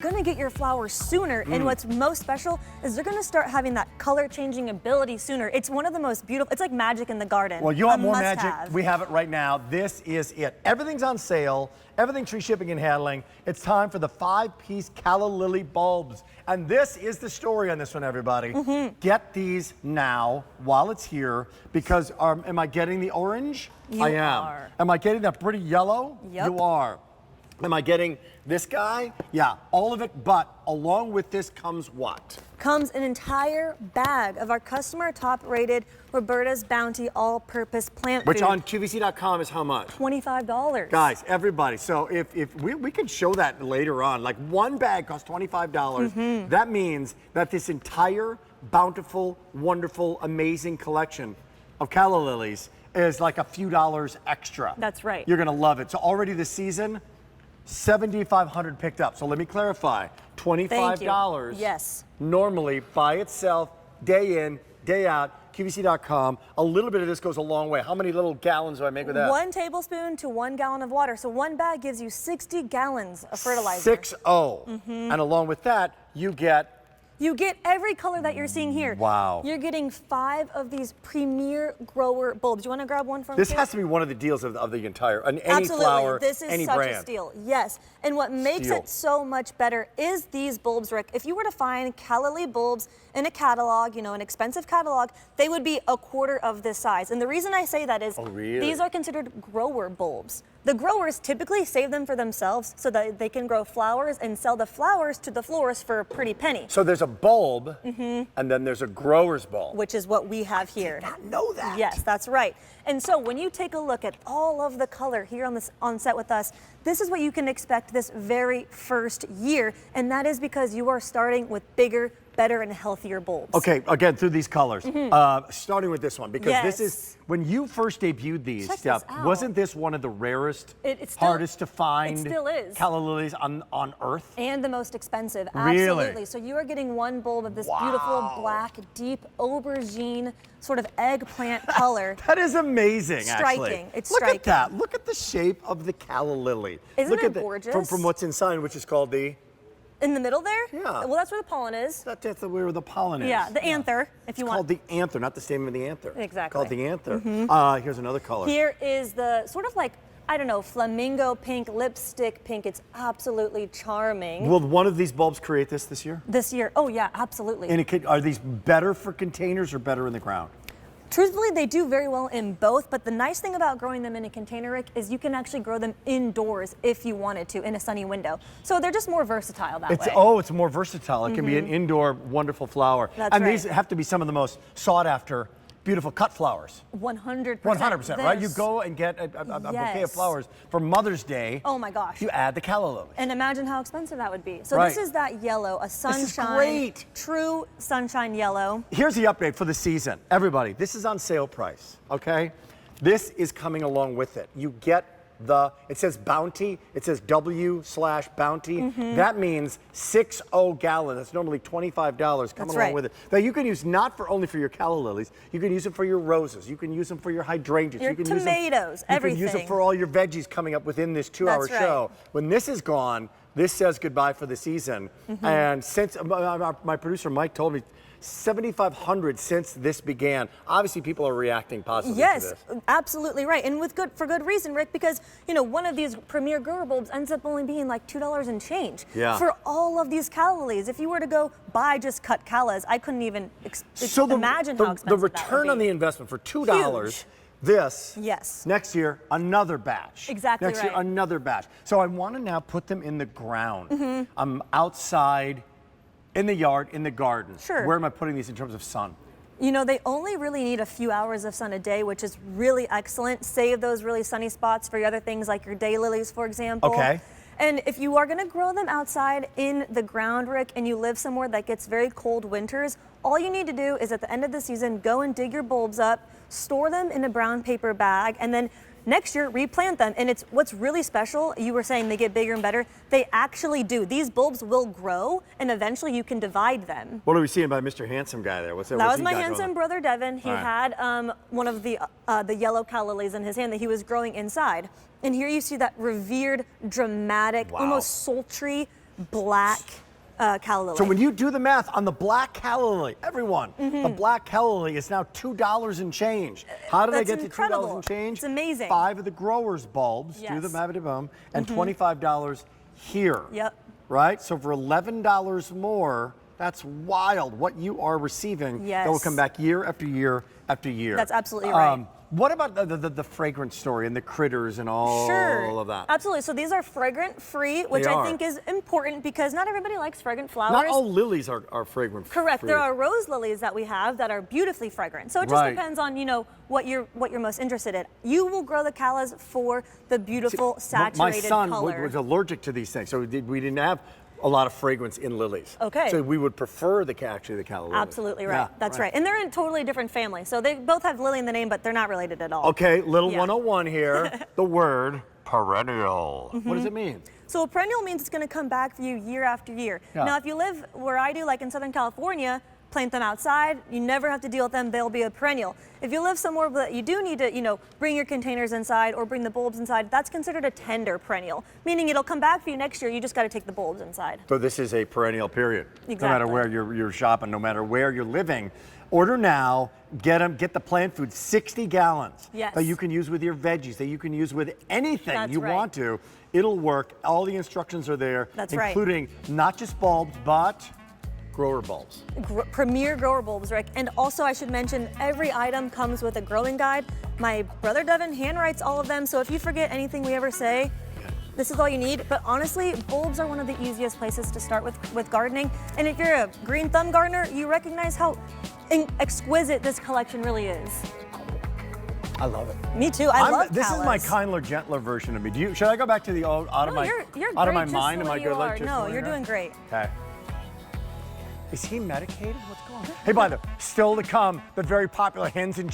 Gonna get your flowers sooner, and what's most special is they're gonna start having that color changing ability sooner. It's one of the most beautiful, it's like magic in the garden. Well, you want more magic? Have. We have it right now. This is it. Everything's on sale, everything free shipping and handling. It's time for the 5-piece Calla Lily bulbs. And this is the story on this one, everybody. Get these now while it's here, because am I getting the orange? I am. Are. Am I getting that pretty yellow? Yep. You are. Am I getting this guy? Yeah, all of it, but along with this comes what? Comes an entire bag of our customer top rated Roberta's Bounty all-purpose plant Which food. on QVC.com is how much? $25. Guys, everybody, so if we can show that later on, like one bag costs $25, that means that this entire bountiful, wonderful, amazing collection of Calla Lilies is like a few dollars extra. That's right. You're gonna love it. So already this season, 7,500 picked up. So let me clarify, $25. Yes. Normally by itself, day in, day out, QVC.com. A little bit of this goes a long way. How many little gallons do I make with that? 1 tablespoon to 1 gallon of water. So one bag gives you 60 gallons of fertilizer. 60. And along with that, you get every color that you're seeing here. Wow. You're getting 5 of these premier grower bulbs. You want to grab one from This here? has to be one of the deals of the entire, any Absolutely. flower, This is any such brand. a steal. Yes. And what makes Steal. it so much better is these bulbs, Rick. If you were to find Calla Lily bulbs in a catalog, you know, an expensive catalog, they would be a quarter of this size. And the reason I say that is these are considered grower bulbs. The growers typically save them for themselves so that they can grow flowers and sell the flowers to the florist for a pretty penny. So there's a bulb, and then there's a grower's bulb. Which is what we have here. I did not know that. Yes, that's right. And so when you take a look at all of the color here on set with us, this is what you can expect this very first year, and that is because you are starting with bigger, better, and healthier bulbs. Okay, again, through these colors. Starting with this one, because this is, when you first debuted these, Check this out. wasn't this one of the rarest, It still, hardest to find it still is. Calla Lilies on Earth? And the most expensive, Really? absolutely. So you are getting one bulb of this beautiful black, deep aubergine, sort of eggplant color. That is amazing, Striking. actually. It's Look striking. at that. Look at the shape of the Calla Lily. Isn't Look it at gorgeous? From what's inside, which is called the... In the middle there? Yeah. Well, that's where the pollen is. That's where the pollen is. Yeah, the anther, if you It's want. called the anther, not the stem of the anther. Exactly. Called the anther. Here's another color. Here is the sort of like, I don't know, flamingo pink, lipstick pink. It's absolutely charming. Will one of these bulbs create this year? This year, oh yeah, absolutely. And are these better for containers or better in the ground? Truthfully, they do very well in both, but the nice thing about growing them in a container, Rick, is you can actually grow them indoors if you wanted to in a sunny window. So they're just more versatile that way. It's more versatile. It can be an indoor wonderful flower. That's and right. these have to be some of the most sought after beautiful cut flowers. 100%. 100%, right? You go and get a bouquet of flowers for Mother's Day. Oh my gosh. You add the Calla Lilies. And imagine how expensive that would be. So Right. this is that yellow, a sunshine, This is great. true sunshine yellow. Here's the update for the season. Everybody, this is on sale price, okay? This is coming along with it. You get it says Bounty, it says W/Bounty. That means 60 gallons. That's normally $25 coming along with it. That you can use not only for your Calla Lilies, you can use it for your roses, you can use them for your hydrangeas, Your you can tomatoes, everything. You can use it for all your veggies coming up within this 2-hour show. When this is gone, this says goodbye for the season. And since my producer Mike told me 7,500 since this began. Obviously, people are reacting positively to this. Yes, absolutely right, and for good reason, Rick. Because you know, one of these premier grower bulbs ends up only being like $2 and change. Yeah. For all of these Calla Lilies, if you were to go buy just cut callas, I couldn't even imagine how expensive the return on the investment for $2. Huge. This, yes. Next year, another batch. Exactly Next year, another batch. So I want to now put them in the ground. I'm outside, in the yard, in the garden. Sure. Where am I putting these in terms of sun? You know, they only really need a few hours of sun a day, which is really excellent. Save those really sunny spots for your other things like your daylilies, for example. Okay. And if you are going to grow them outside in the ground, Rick, and you live somewhere that gets very cold winters, all you need to do is at the end of the season, go and dig your bulbs up, store them in a brown paper bag, and then next year replant them. And it's what's really special, you were saying they get bigger and better, they actually do. These bulbs will grow and eventually you can divide them. What are we seeing by Mr. Handsome guy there? What's that? That was my handsome brother Devin. He had one of the yellow Calla Lilies in his hand that he was growing inside. And here you see that revered, dramatic, almost sultry black calla lily. So when you do the math on the black calla lily, everyone, the black calla lily is now $2 and change. How did I That's get incredible. to $2 and change? It's amazing. 5 of the growers' bulbs, do Yes. the boom, and $25 here. Yep. Right? So for $11 more, that's wild what you are receiving. Yes. That will come back year after year after year. That's absolutely right. What about the fragrance story and the critters and all of that? Absolutely. So these are fragrant free, which They I are. think is important because not everybody likes fragrant flowers. Not all lilies are fragrant free. Correct. There are rose lilies that we have that are beautifully fragrant. So it just Right. depends on, you know, what you're most interested in. You will grow the callas for the beautiful saturated My son color. was allergic to these things, so we didn't have a lot of fragrance in lilies. Okay. So we would prefer the calla lily. Absolutely right. Yeah, That's right. And they're in totally different families. So they both have lily in the name, but they're not related at all. Okay, little Yeah. 101 here. The word perennial. What does it mean? So a perennial means it's going to come back for you year after year. Yeah. Now, if you live where I do, like in Southern California, plant them outside, you never have to deal with them, they'll be a perennial. If you live somewhere that you do need to, you know, bring your containers inside or bring the bulbs inside, that's considered a tender perennial, meaning it'll come back for you next year, you just got to take the bulbs inside. So this is a perennial period. No matter Exactly. where you're shopping, no matter where you're living. Order now, get the plant food, 60 gallons. Yes. That you can use with your veggies, that you can use with anything That's you right. want to. It'll work. All the instructions are there. That's right. Including not just bulbs, but grower bulbs. Premier grower bulbs, Rick. And also I should mention every item comes with a growing guide. My brother Devin handwrites all of them, so if you forget anything we ever say, this is all you need. But honestly, bulbs are one of the easiest places to start with gardening. And if you're a green thumb gardener, you recognize how exquisite this collection really is. I love it. Me too. I love This is my callas. kindler, gentler version of me. Should I go back to the old out of No, my you're out of great my just mind? the Am way I you good? are. Like just No, the way you're I am? doing great. Okay. Is he medicated? What's going on? Hey, by the way, still to come, the very popular hens and